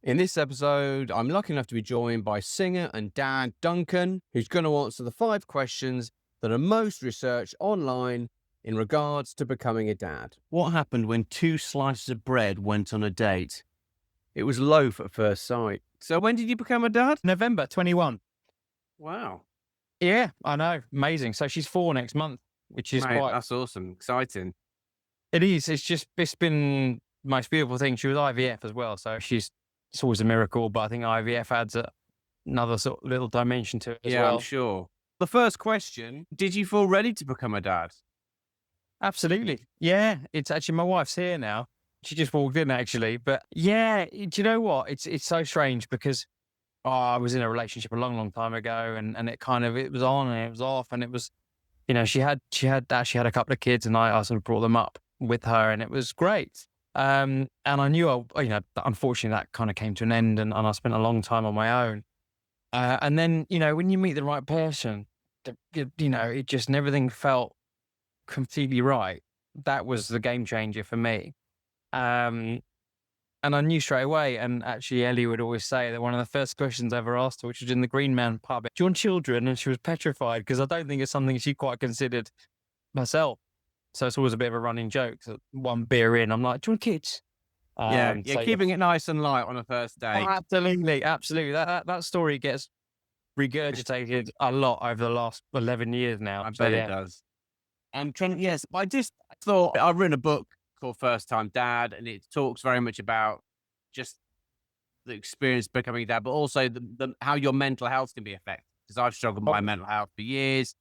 In this episode, I'm lucky enough to be joined by singer and dad Duncan, who's going to answer the 5 questions that are most researched online in regards to becoming a dad. What happened when 2 slices of bread went on a date? It was loaf at first sight. So when did you become a dad? November 21. Wow, Yeah, I know. Amazing. So she's 4 next month, which is mate, quite, that's awesome. Exciting. it is. It's been the most beautiful thing. She was IVF as well. So it's always a miracle, but I think IVF adds another sort of little dimension to it as Yeah, I'm well. sure. The first question, did you feel ready to become a dad? Absolutely. Yeah. It's actually, my wife's here now. She just walked in actually. But yeah, do you know what? It's so strange because I was in a relationship a long, long time ago and it was on and it was off and it was, she had a couple of kids and I sort of brought them up with her and it was great. And I knew, unfortunately that kind of came to an end and I spent a long time on my own. And then, when you meet the right person, it just and everything felt completely right. That was the game changer for me. Um, and I knew straight away. And actually, Ellie would always say that one of the first questions I ever asked her, which was in the Green Man pub, "Do you want children?" And she was petrified because I don't think it's something she quite considered herself. So it's always a bit of a running joke. So one beer in, I'm like, "Do you want kids?" Yeah, So yeah, keeping it nice and light on a first date. absolutely, absolutely. That story gets regurgitated a lot over the last 11 years now. I So bet it yeah. does. Yes, I just thought I've written a book called First Time Dad, and it talks very much about just the experience becoming a dad, but also the how your mental health can be affected. Because I've struggled with Oh, my mental health for years.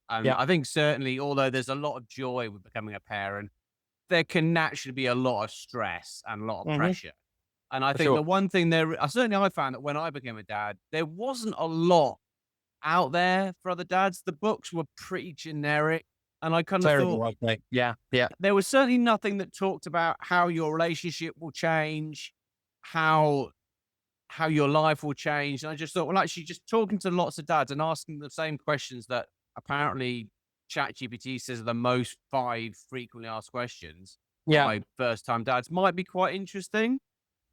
And yeah. I think certainly, although there's a lot of joy with becoming a parent, there can naturally be a lot of stress and a lot of Hmm. pressure. And I For think sure. the one thing certainly I found that when I became a dad, there wasn't a lot out there for other dads. The books were pretty generic. And I kind of thought, Terrible, I think. Yeah, yeah. there was certainly nothing that talked about how your relationship will change, how your life will change. And I just thought, well, actually, just talking to lots of dads and asking the same questions that apparently ChatGPT says are the most 5 frequently asked questions Yeah. by first time dads might be quite interesting.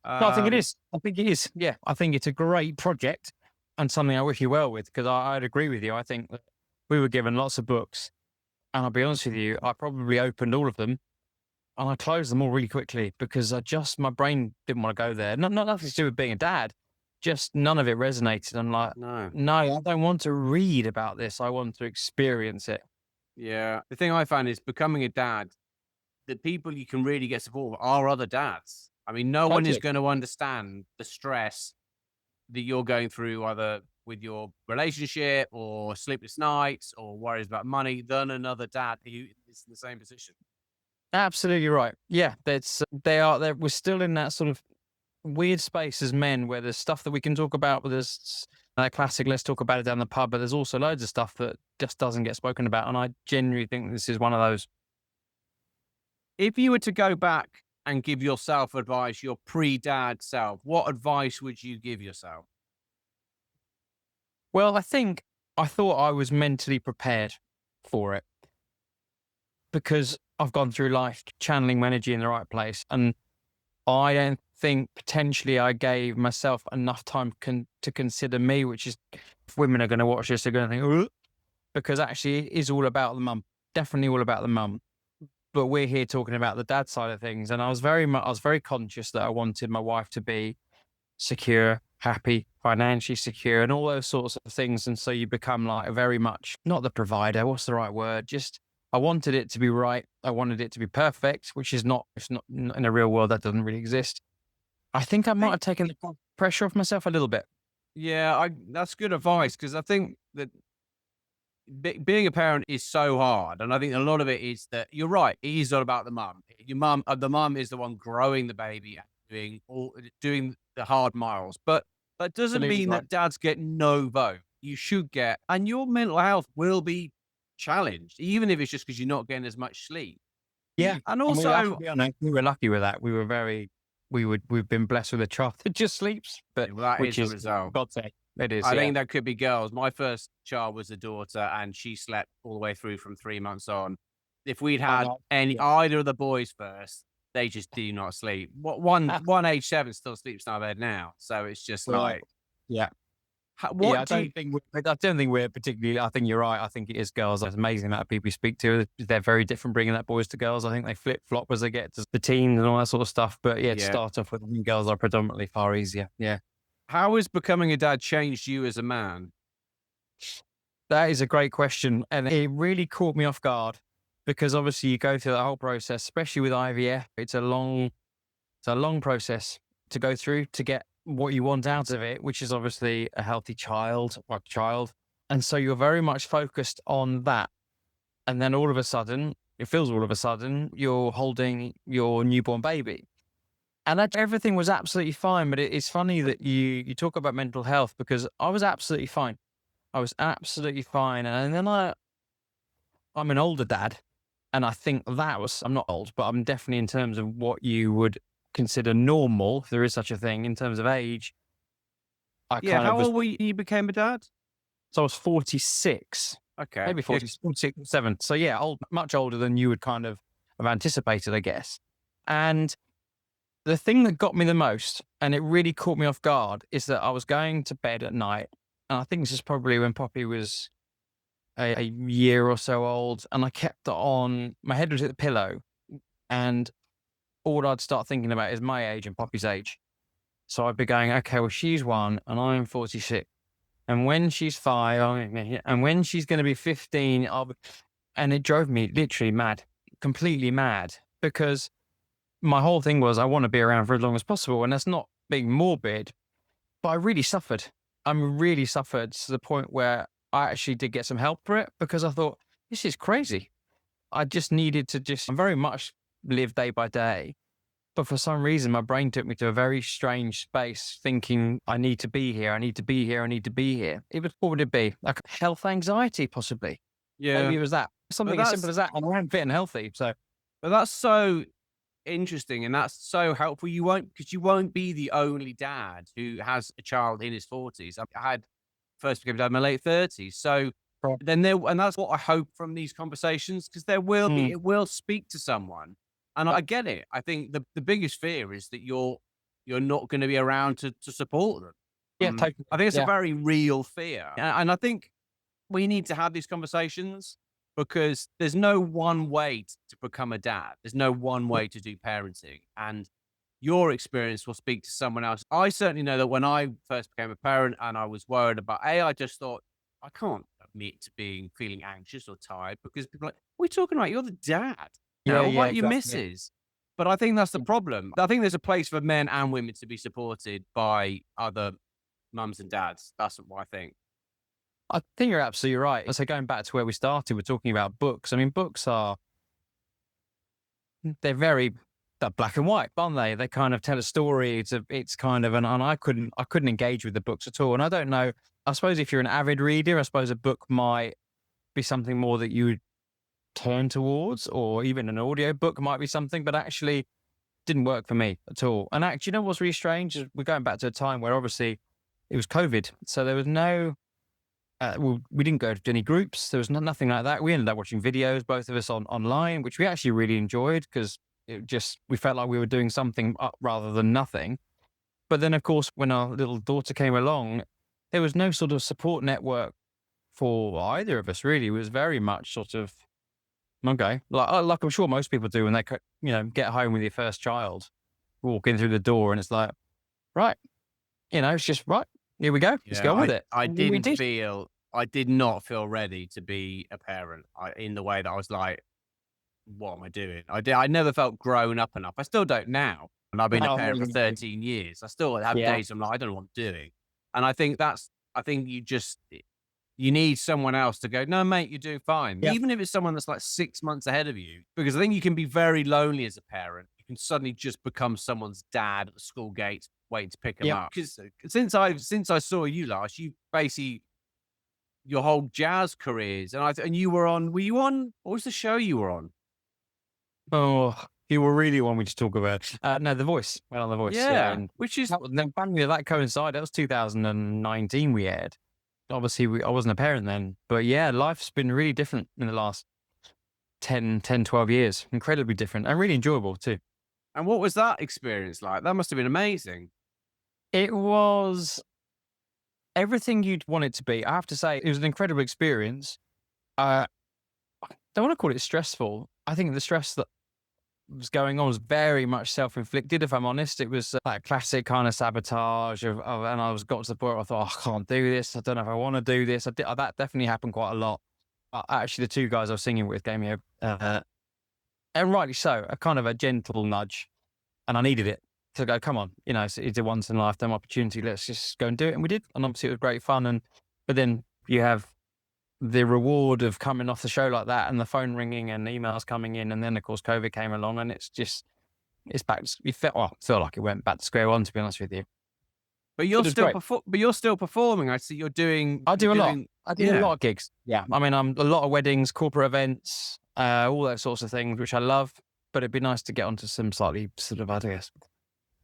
No, I think it Um, is. I think it is. Yeah, I think it's a great project and something I wish you well with because I'd agree with you. I think that we were given lots of books, and I'll be honest with you, I probably opened all of them and I closed them all really quickly because my brain didn't want to go there. Not nothing to do with being a dad, just none of it resonated. I'm like, no. no, I don't want to read about this. I want to experience it. Yeah. The thing I found is becoming a dad, the people you can really get support with are other dads. I mean, no one is Totally. going to understand the stress that you're going through either with your relationship or sleepless nights or worries about money than another dad who is in the same position. Absolutely right. Yeah, they are. We're still in that sort of weird space as men where there's stuff that we can talk about, but there's that classic, let's talk about it down the pub, but there's also loads of stuff that just doesn't get spoken about. And I genuinely think this is one of those. If you were to go back and give yourself advice, your pre-dad self, what advice would you give yourself? Well, I thought I was mentally prepared for it because I've gone through life channeling my energy in the right place. And I don't think potentially I gave myself enough time to consider me, which is if women are going to watch this, they're going to think, "Ugh," because actually it is all about the mum, definitely all about the mum. But we're here talking about the dad side of things. And I was very conscious that I wanted my wife to be secure, happy, financially secure, and all those sorts of things. And so you become like very much not the provider. What's the right word? Just I wanted it to be right. I wanted it to be perfect, which is not, it's not in a real world that doesn't really exist. I think I might I have taken the pressure off myself a little bit. Yeah, I that's good advice because I think that being a parent is so hard, and I think a lot of it is that you're right. It is all about the mum. Your mum, the mum is the one growing the baby and doing the hard miles. But that doesn't Absolutely mean right. that dads get no vote. You should get, and your mental health will be challenged, even if it's just because you're not getting as much sleep. Yeah. And And we have to also, be honest, we were lucky with that. We've been blessed with a child that just sleeps, but yeah, well, that is which the is result. God's sake. It is, I yeah. think that could be girls. My first child was a daughter, and she slept all the way through from 3 months on. If we'd I had know. any Yeah. either of the boys first, they just do not sleep. What one age 7 still sleeps in our bed now, so it's just Right. like, Yeah. Yeah, what do you I don't think we're particularly. I think you're right. I think it is girls. It's amazing amount of people you speak to. They're very different bringing up boys to girls. I think they flip flop as they get to the teens and all that sort of stuff. But yeah, to yeah. start off with, I think girls are predominantly far easier. Yeah, How has becoming a dad changed you as a man? that is a great question, and it really caught me off guard because obviously you go through the whole process, especially with IVF. It's a long process to go through to get what you want out of it, which is obviously a healthy child or child. And so you're very much focused on that. And then all of a sudden, it feels all of a sudden, you're holding your newborn baby. And that everything was absolutely fine. But it's funny that you talk about mental health because I was absolutely fine. I was absolutely fine. And then I'm an older dad. And I think I'm not old, but I'm definitely in terms of what you would consider normal, if there is such a thing in terms of age. I Yeah, kind of how was, old were you became a dad? so I was 46, Okay, maybe yeah, 46, 7. So yeah, much older than you would kind of have anticipated, I guess. And the thing that got me the most, and it really caught me off guard, is that I was going to bed at night. And I think this is probably when Poppy was a year or so old. And I kept it on, my head was at the pillow. And all I'd start thinking about is my age and Poppy's age. So I'd be going, okay, well, she's 1 and I'm 46. And when she's 5, and when she's going to be 15, and it drove me literally mad, completely mad, because my whole thing was I want to be around for as long as possible. And that's not being morbid, but I really suffered. Really suffered to the point where I actually did get some help for it because I thought, this is crazy. I just needed to I very much live day by day. But for some reason, my brain took me to a very strange space, thinking, I need to be here, I need to be here, I need to be here. What would it be? Like health anxiety, possibly. yeah. Maybe it was that. But Something as simple that's as that. And I'm fit and healthy. So, but that's so interesting, and that's so helpful. You won't be the only dad who has a child in his 40s. I had first became dad in my late 30s. So right. then there, and that's what I hope from these conversations, because there will be, Mm, it will speak to someone. And I get it. I think the biggest fear is that you're not going to be around to support them. yeah, totally. I think it's a Yeah. very real fear. And I think we need to have these conversations because there's no one way to become a dad. There's no one way to do parenting. And your experience will speak to someone else. I certainly know that when I first became a parent and I was worried about I just thought, I can't admit to feeling anxious or tired because people are like, what are you talking about? You're the dad. Yeah, What yeah, about your exactly. missus? But I think that's the problem. I think there's a place for men and women to be supported by other mums and dads. That's what I think. I think you're absolutely right. So going back to where we started, we're talking about books. I mean, they're black and white, aren't they? They kind of tell a story. It's kind of, and I couldn't engage with the books at all. And I don't know, I suppose if you're an avid reader, I suppose a book might be something more that you would turn towards, or even an audio book might be something, but actually didn't work for me at all. And actually, you know what's really strange is we're going back to a time where obviously it was COVID. So there was no, we didn't go to any groups. There was nothing like that. We ended up watching videos, both of us online, which we actually really enjoyed because we felt like we were doing something rather than nothing. But then, of course, when our little daughter came along, there was no sort of support network for either of us, really. It was very much sort of, okay, like I'm sure most people do when they, get home with your first child, walk in through the door and it's like, right, it's just right. Here we go. Let's Yeah, go with it. I And we did. I did not feel ready to be a parent. In the way that I was like, what am I doing? I never felt grown up enough. I still don't now. And I've been a Oh, parent for amazing. 13 years. I still have Yeah. days I'm like, I don't know what I'm doing. And I think you need someone else to go, no, mate, you're doing fine. Yeah. Even if it's someone that's like 6 months ahead of you, because I think you can be very lonely as a parent. You can suddenly just become someone's dad at the school gate, waiting to pick them Yep. up. Because since I saw you last, you basically your whole jazz careers, and you were you on? What was the show you were on? Oh, you will really want me to talk about? No, The Voice. Well, on The Voice, yeah, Yeah, and which is then finally that coincided. That was 2019 we aired. Obviously, I wasn't a parent then, but yeah, life's been really different in the last 10, 12 years. Incredibly different and really enjoyable too. And what was that experience like? That must have been amazing. It was everything you'd want it to be. I have to say, it was an incredible experience. I don't want to call it stressful. I think the stress that was going on was very much self-inflicted, if I'm honest. It was like classic kind of sabotage and I was got to the point where I thought, "Oh, I can't do this. I don't know if I want to do this." That definitely happened quite a lot. But actually, the two guys I was singing with gave me and rightly so, a kind of a gentle nudge, and I needed it to go, "Come on, it's a once in a lifetime opportunity. Let's just go and do it." And we did, and obviously it was great fun. But then you have the reward of coming off the show like that, and the phone ringing and emails coming in, and then of course COVID came along, and it's back. You felt like it went back to square one, to be honest with you. But But it's great. you're still performing. I see I you're do a lot. doing I do a yeah. lot of gigs. Yeah, I mean, I'm a lot of weddings, corporate events, all those sorts of things, which I love. But it'd be nice to get onto some slightly sort of, I guess,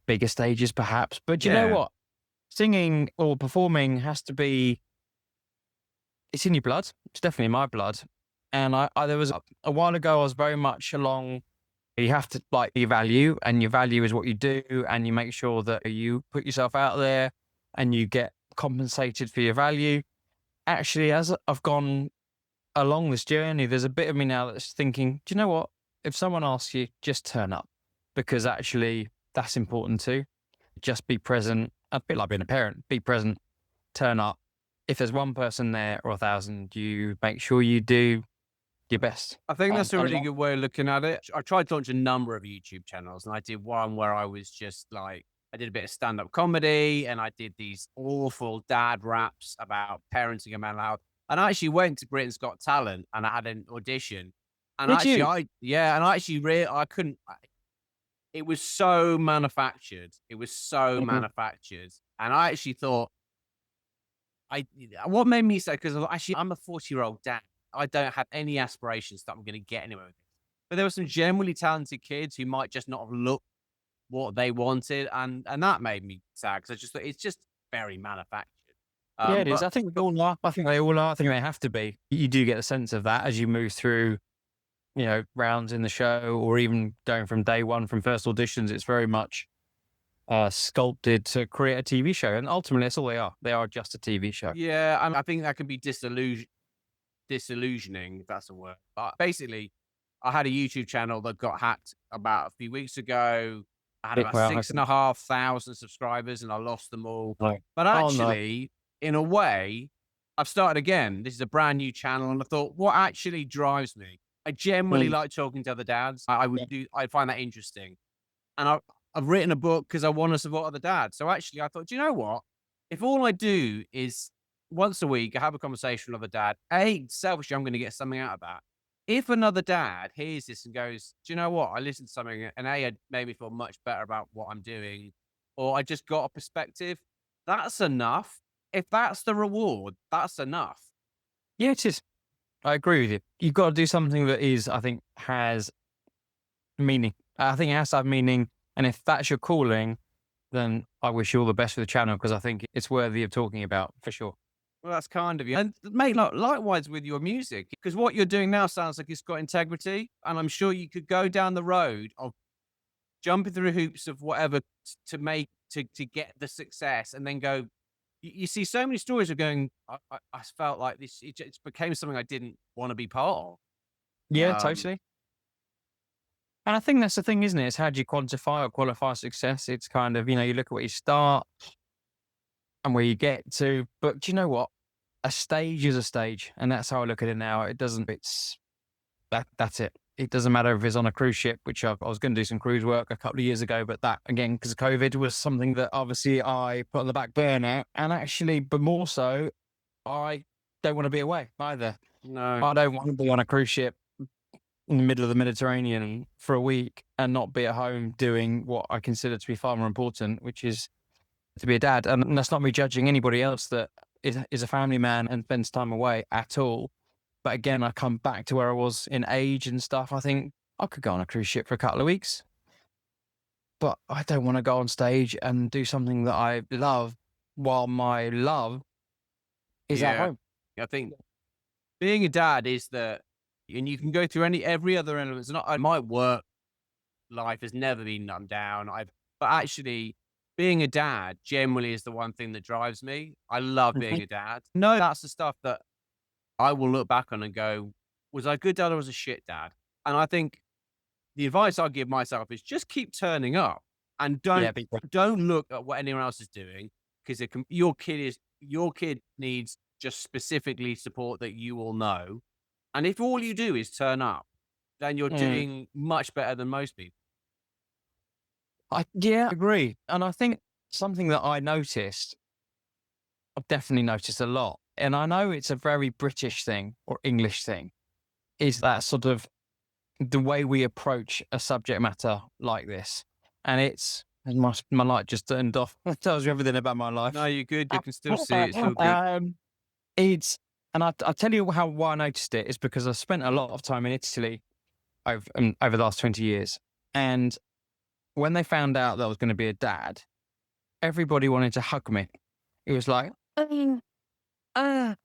bigger stages, perhaps. But you know Yeah. what? Singing or performing has to be. It's in your blood. It's definitely in my blood. And I there was a while ago, I was very much along. You have to like your value, and your value is what you do, and you make sure that you put yourself out there, and you get compensated for your value. Actually, as I've gone along this journey, there's a bit of me now that's thinking, do you know what? If someone asks you, just turn up, because actually that's important too. Just be present. A bit like being a parent. Be present. Turn up. If there's one person there or 1,000, you make sure you do your best. I think that's a And really good way of looking at it. I tried to launch a number of YouTube channels, and I did one where I was just like, I did a bit of stand-up comedy, and I did these awful dad raps about parenting and mental health. And I actually went to Britain's Got Talent, and I had an audition. And did actually, you? I actually I couldn't. It was so manufactured. It was so Mhm. manufactured, and I actually thought I what made me say because actually I'm a 40-year-old dad. I don't have any aspirations that I'm gonna get anywhere with this. But there were some genuinely talented kids who might just not have looked what they wanted, and that made me sad because I just thought it's just very manufactured. Yeah, it is. But I think they all are. I think they all are. I think they have to be. You do get a sense of that as you move through, rounds in the show, or even going from day one, from first auditions. It's very much sculpted to create a TV show, and ultimately, that's all they are. They are just a TV show. yeah, I think that can be disillusioning, if that's a word. But basically, I had a YouTube channel that got hacked about a few weeks ago. I had about Well, six and a half thousand subscribers and I lost them all. no. But Oh no. actually, in a way, I've started again. This is a brand new channel. And I thought, what actually drives me? I generally Mm. like talking to other dads. I Yeah. would do, I find that interesting. And I've written a book because I want to support other dads. So actually, I thought, do you know what? If all I do is once a week, I have a conversation with a dad, selfishly, I'm going to get something out of that. If another dad hears this and goes, do you know what? I listened to something and it made me feel much better about what I'm doing, or I just got a perspective, that's enough. If that's the reward, that's enough. Yeah, it is. I agree with you. You've got to do something that is, I think, has meaning. I think it has to have meaning, and if that's your calling, then I wish you all the best for the channel because I think it's worthy of talking about for sure. Well, that's kind of you. And mate, likewise with your music, because what you're doing now sounds like it's got integrity. And I'm sure you could go down the road of jumping through hoops of whatever to get the success and then go. You see so many stories of going, I felt like this, it just became something I didn't want to be part of. Yeah, totally. And I think that's the thing, isn't it? It's how do you quantify or qualify success? It's kind of, you look at where you start and where you get to. But do you know what? A stage is a stage. And that's how I look at it now. It doesn't, it's that's it. It doesn't matter if it's on a cruise ship, which I was going to do some cruise work a couple of years ago, but that again, because of COVID, was something that obviously I put on the back burner. And actually, but more so, I don't want to be away either. No. I don't want to be on a cruise ship in the middle of the Mediterranean for a week and not be at home doing what I consider to be far more important, which is to be a dad. And that's not me judging anybody else that is a family man and spends time away at all. But again, I come back to where I was in age and stuff. I think I could go on a cruise ship for a couple of weeks, but I don't want to go on stage and do something that I love while my love is at Yeah. home. I think being a dad is and you can go through every other element. It's not, I might work life has never been up and down. But actually, being a dad generally is the one thing that drives me. I love Mhm. being a dad. No, that's the stuff that I will look back on and go, was I a good dad or was I a shit dad? And I think the advice I give myself is just keep turning up and Yeah, don't big one. don't look at what anyone else is doing because your kid needs just specifically support that you will know. And if all you do is turn up, then you're Mm. doing much better than most people. I agree. And I think something that I noticed, I've definitely noticed a lot, and I know it's a very British thing or English thing, is that sort of the way we approach a subject matter like this. And and my light just turned off. It tells you everything about my No, life. you're good. You can still see it. It's all good. um, it's, and I tell you why I noticed it is because I spent a lot of time in Italy over the last 20 years. And when they found out that I was going to be a dad, everybody wanted to hug me. It was like, ah,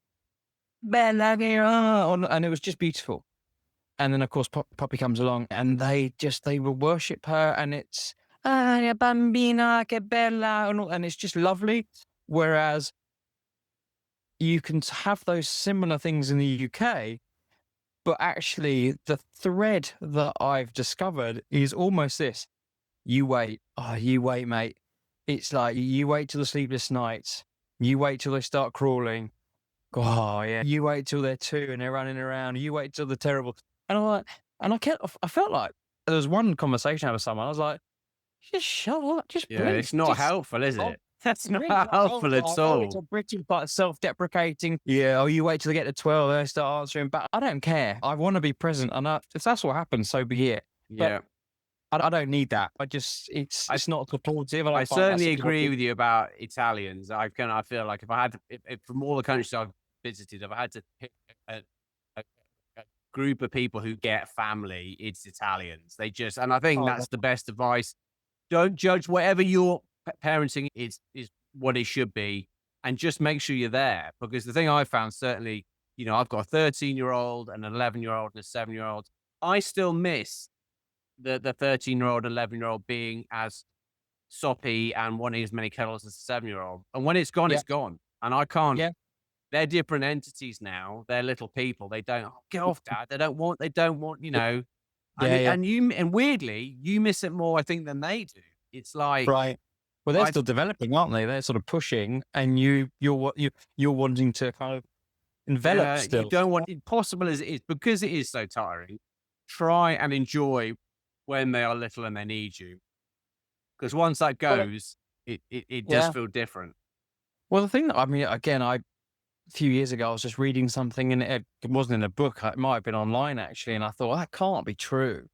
bella mia," and it was just beautiful. And then, of course, Poppy comes along and they will worship her. And it's, la bambina, che bella. And it's just lovely. Whereas you can have those similar things in the UK, but actually the thread that I've discovered is almost this. You wait. Oh, you wait, mate. It's like you wait till the sleepless nights. You wait till they start crawling. Oh yeah. You wait till they're two and they're running around. You wait till they're terrible. And I'm like, and I felt like there was one conversation I had with someone. I was like, just shut up, just Yeah, please, it's not just helpful, is stop. it? That's not Really not helpful helpful. at I know it's all. a British, but self-deprecating. Yeah. Oh, you wait till they get to 12, they start answering. But I don't care. I want to be present, and if that's what happens, so be it. But Yeah. I don't need that. I It's not supportive, and I I find that certainly agree supportive. with you about Italians. I feel like if I had to, if from all the countries I've visited, if I had to pick a, a, a group of people who get family, it's Italians. And I think Oh, that's the best advice. Don't judge whatever your parenting is what it should be, and just make sure you're there. Because the thing I found, certainly, I've got a 13-year-old, an 11-year-old, and a 7-year-old. I still miss the 13-year-old, 11-year-old being as soppy and wanting as many cuddles as a 7-year-old. And when it's gone, yeah, it's gone. And I can't. yeah, They're different entities now. They're little people. They don't get off, dad. They don't want, yeah, yeah. and weirdly, you miss it more, I think, than they do. It's like, Right. Well, they're I, still developing, aren't they? They're sort of pushing, and you're wanting to kind of envelop yeah, you still. don't want, impossible as it is, because it is so tiring, try and enjoy when they are little and they need you. Because once that Well, goes, it does yeah. feel different. Well, the thing that I mean, again, a few years ago, I was just reading something, and it wasn't in a book. It might have been online actually, and I thought that can't be true.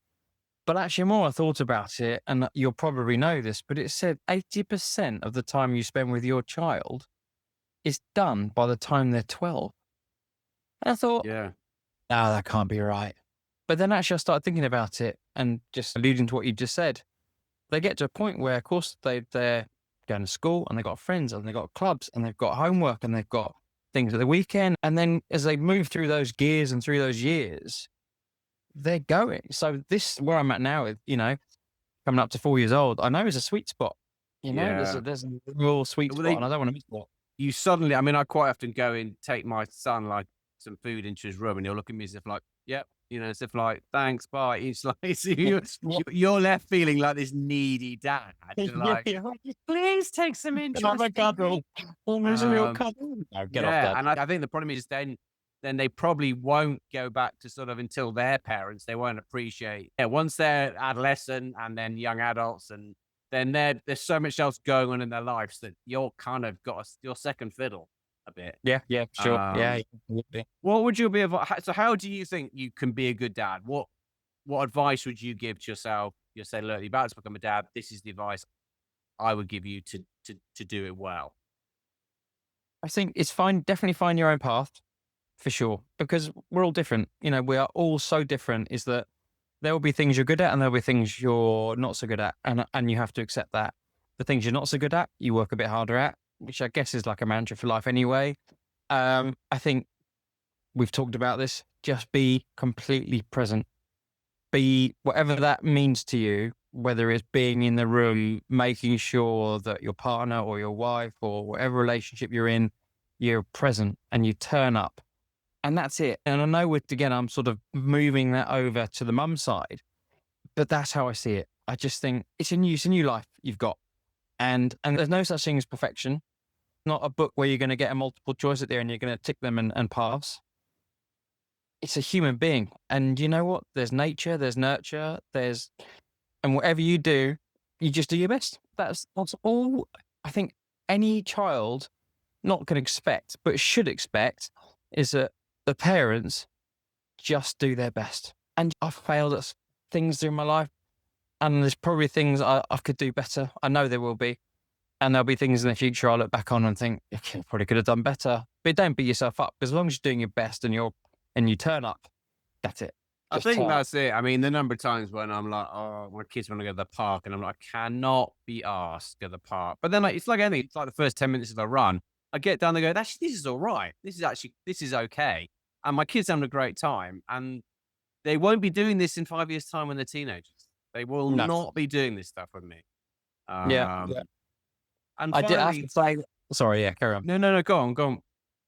But actually, more I thought about it, and you'll probably know this, but it said 80% of the time you spend with your child is done by the time they're 12. And I thought, Yeah. no, that can't be right. But then actually, I started thinking about it and just alluding to what you just said. They get to a point where, of course, they're going to school and they've got friends and they've got clubs and they've got homework and they've got things at the weekend. And then as they move through those gears and through those years, they're going. So this, where I'm at now, coming up to 4 years old, I know is a sweet spot. Yeah. There's a real sweet Well, spot, and I don't want to miss that. you suddenly, I mean, I quite often go and take my son, like, some food into his room, and he'll look at me as if like, "Yep," as if like, "Thanks, bye." It's like, so you're left feeling like this needy dad. You're Yeah, like, yeah. "Please take some Can I have a interest in me." cuddle? Oh, there's a little Um, cuddle. No, get off, yeah, Dad. and I think the problem is then they probably won't go back to sort of until their parents. They won't appreciate. Yeah, once they're adolescent and then young adults, and then there's so much else going on in their lives that you're kind of got your second fiddle a bit. Yeah, yeah, sure. Yeah, Um, absolutely. what would you be so how do you think you can be a good dad? What advice would you give to yourself? You say, look, you're about to become a dad. This is the advice I would give you to do it well. I think it's fine. Definitely find your own path for sure, because we're all different. We are all so different. Is that there will be things you're good at, and there'll be things you're not so good at, and you have to accept that. The things you're not so good at, you work a bit harder at, which I guess is like a mantra for life anyway. I think we've talked about this. Just be completely present. be whatever that means to you, whether it's being in the room, making sure that your partner or your wife or whatever relationship you're in, you're present and you turn up. And that's it. And I know again, I'm sort of moving that over to the mum side, but that's how I see it. I just think it's a new life you've got. And there's no such thing as perfection. Not a book where you're going to get a multiple choice at there and you're going to tick them and pass. It's a human being. And you know what? There's nature, there's nurture, and whatever you do, you just do your best. That's all I think any child not can expect, but should expect is that the parents just do their best. And I've failed at things in my life, and there's probably things I could do better. I know there will be. And there'll be things in the future I'll look back on and think, "Okay, probably could have done better." But don't beat yourself up, because as long as you're doing your best and you turn up, that's it. I Just think turn up. that's it. I mean, the number of times when I'm like, oh, my kids want to go to the park, and I'm like, I cannot be asked to go to the park. But then, like, it's like anything. It's like the first 10 minutes of the run. I get down, they go, actually, this is all right. This is okay. And my kids having a great time, and they won't be doing this in 5 years' time when they're teenagers. They will No. not be doing this stuff with me. Yeah. Um, Yeah. and I did have to finally, say, sorry, yeah, carry on. no, go on, go on.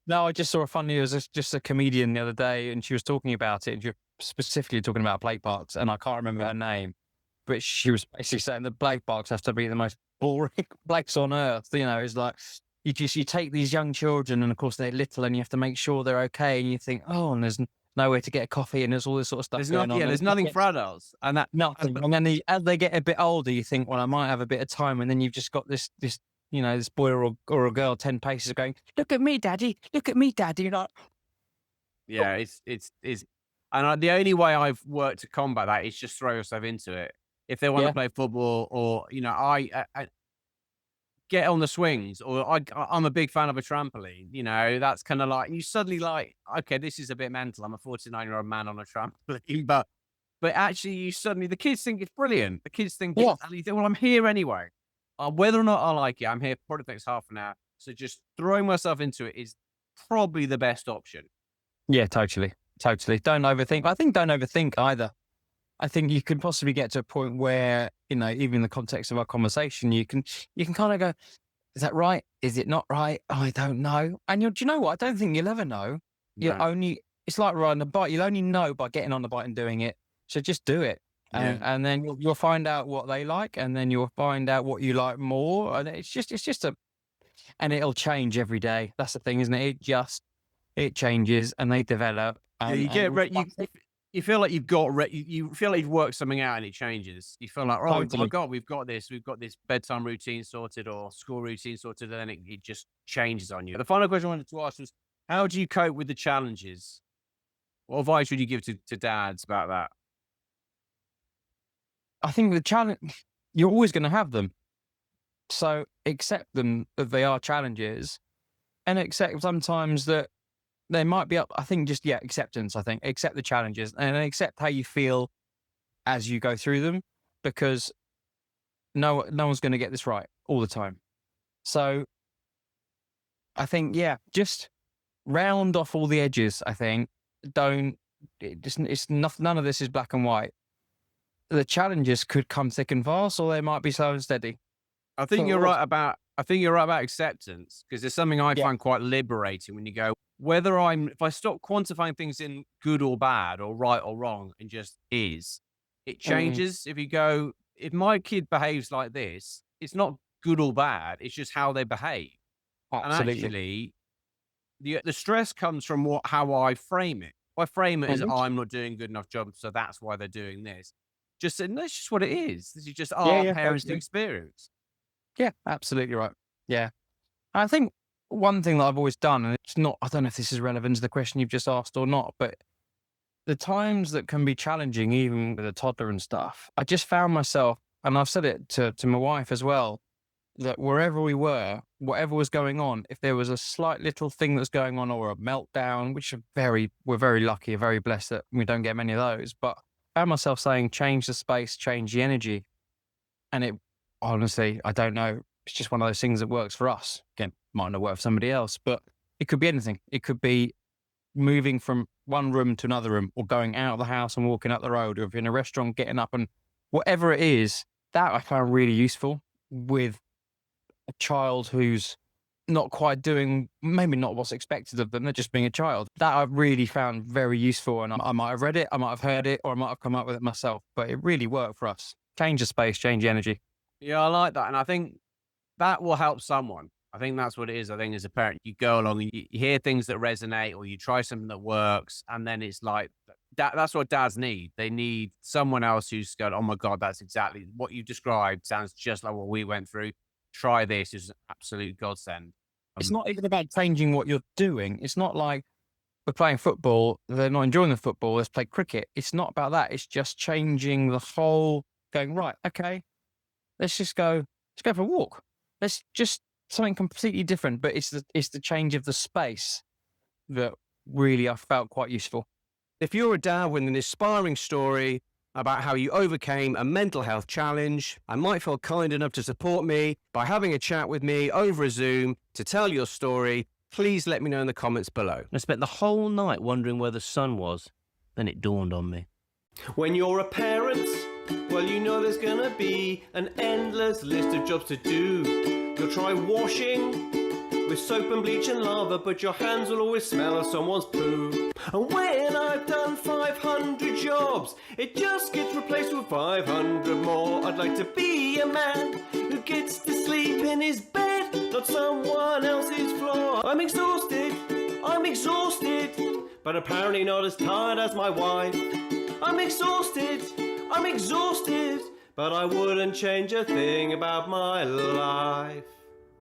No, I just saw a funny, it was just a comedian the other day, and she was talking about it, and she was specifically talking about play parks, and I can't remember her name, but she was basically saying that play parks have to be the most boring place on earth. You know, it's like you take these young children, and of course they're little, and you have to make sure they're okay, and you think, oh, and there's nowhere to get a coffee, and there's all this sort of stuff There's going not, on. yeah, And there's nothing for adults, and that, nothing. And then as they get a bit older, you think, well, I might have a bit of time. And then you've just got this, this boy or a girl 10 paces going, look at me, daddy. Look at me, daddy. You're like, yeah, and the only way I've worked to combat that is just throw yourself into it. If they want to yeah, play football, or I get on the swings, or I'm a big fan of a trampoline. That's kind of like you suddenly like, okay, this is a bit mental. I'm a 49-year-old man on a trampoline, but actually, you suddenly the kids think it's brilliant. The kids think yeah, it's, and you think, well, I'm here anyway. Whether or not I like it, I'm here for the next half an hour. So just throwing myself into it is probably the best option. yeah, totally. Totally. Don't overthink. I think don't overthink either. I think you can possibly get to a point where, even in the context of our conversation, you can kind of go, is that right? Is it not right? Oh, I don't know. And do you know what? I don't think you'll ever know. No. It's like riding a bike. You'll only know by getting on the bike and doing it. So just do it. Yeah. And then you'll find out what they like, and then you'll find out what you like more. And and it'll change every day. That's the thing, isn't it? It changes and they develop. Yeah, you And get you feel like you've got you feel like you've worked something out and it changes. You feel like, oh my totally. god, we've got this bedtime routine sorted or school routine sorted, and then it just changes on you. The final question I wanted to ask was, how do you cope with the challenges? What advice would you give to dads about that? I think the challenge, you're always going to have them. So accept them that they are challenges, and accept sometimes that they might be up. I think just, yeah, acceptance. I think accept the challenges and accept how you feel as you go through them, because no one's going to get this right all the time. So I think, yeah, just round off all the edges. I think don't, none of this is black and white. The challenges could come thick and fast, or they might be slow and steady. So, I think you're right about acceptance, because there's something I yeah. find quite liberating when you go, if I stop quantifying things in good or bad or right or wrong and just is, it Mm, changes. If my kid behaves like this, it's not good or bad, it's just how they behave. And absolutely. actually, the stress comes from how I frame it. If I frame it as, Mhm. I'm not doing a good enough job, so that's why they're doing this. Just saying, that's just what it is. This is just Yeah, our yeah, parents' totally. experience. Yeah, absolutely right. Yeah. I think one thing that I've always done, and it's not, I don't know if this is relevant to the question you've just asked or not, but the times that can be challenging, even with a toddler and stuff, I just found myself, and I've said it to my wife as well, that wherever we were, whatever was going on, if there was a slight little thing that's going on or a meltdown, which we're very lucky, very blessed that we don't get many of those, but I found myself saying, change the space, change the energy. And it, honestly, I don't know. It's just one of those things that works for us. Again, might not work for somebody else, but it could be anything. It could be moving from one room to another room, or going out of the house and walking up the road, or if you're in a restaurant, getting up and whatever it is, that I found really useful with a child who's not quite doing, maybe not what's expected of them. They're just being a child. That I've really found very useful. And I might have read it, I might have heard it, or I might have come up with it myself, but it really worked for us. Change the space, change the energy. Yeah, I like that. And I think that will help someone. I think that's what it is. I think as a parent, you go along and you hear things that resonate, or you try something that works. And then it's like, that's what dads need. They need someone else who's going, oh my God, that's exactly what you described. Sounds just like what we went through. Try this, is an absolute godsend. It's not even about changing what you're doing. It's not like we're playing football, they're not enjoying the football, let's play cricket. It's not about that. It's just changing the whole, going, right, okay, let's go for a walk. Let's just something completely different. But it's the change of the space that really I felt quite useful. If you're a dad with an inspiring story about how you overcame a mental health challenge and might feel kind enough to support me by having a chat with me over a Zoom to tell your story, please let me know in the comments below. I spent the whole night wondering where the sun was. Then it dawned on me. When you're a parent, well, you know there's gonna be an endless list of jobs to do. You'll try washing with soap and bleach and lava, but your hands will always smell of someone's poo. And when I've done 500 jobs, it just gets replaced with 500 more. I'd like to be a man who gets to sleep in his bed, not someone else's floor. I'm exhausted, but apparently not as tired as my wife. I'm exhausted, but I wouldn't change a thing about my life.